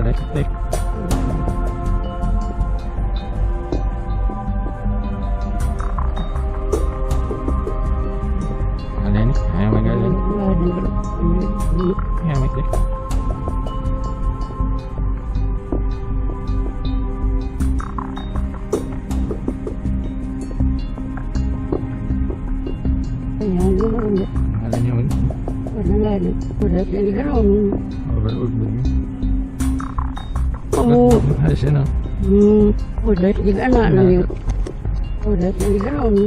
Nakalitik. Ano yan? Ayaw magaling. Ayaw magaling. Ano yun? Overload ba yun? Oo. Ayos yun ah. Udah juga anak lagi. Udah juga om.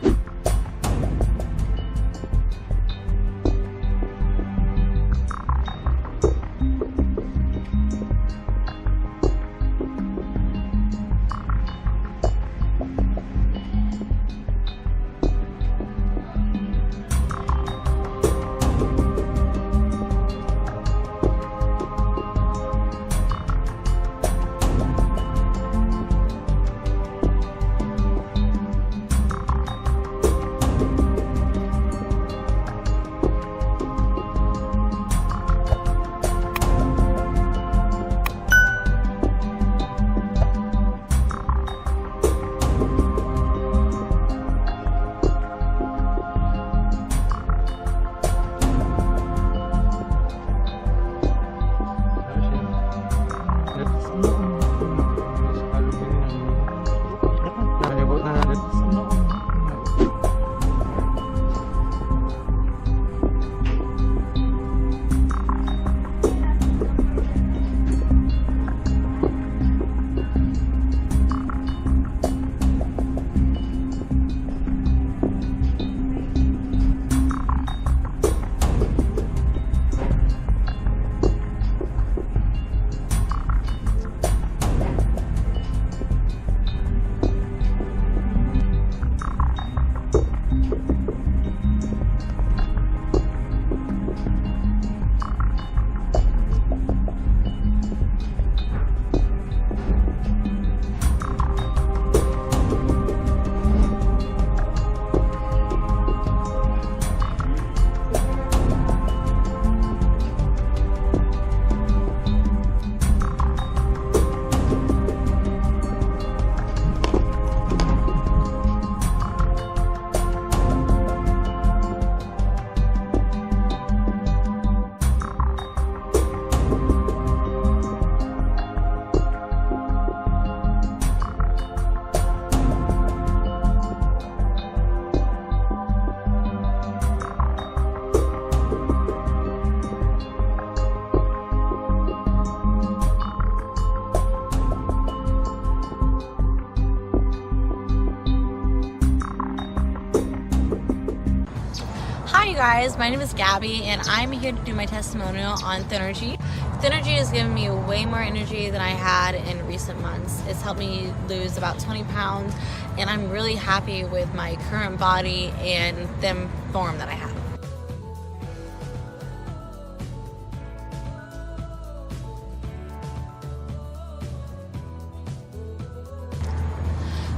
Hi you guys, my name is Gabby and I'm here to do my testimonial on Thinnergy. Thinnergy has given me way more energy than I had in recent months. It's helped me lose about 20 pounds and I'm really happy with my current body and thin form that I have.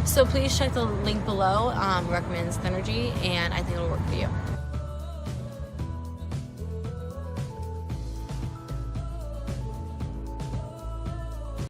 So please check the link below, recommends Thinnergy, and I think it'll work for you.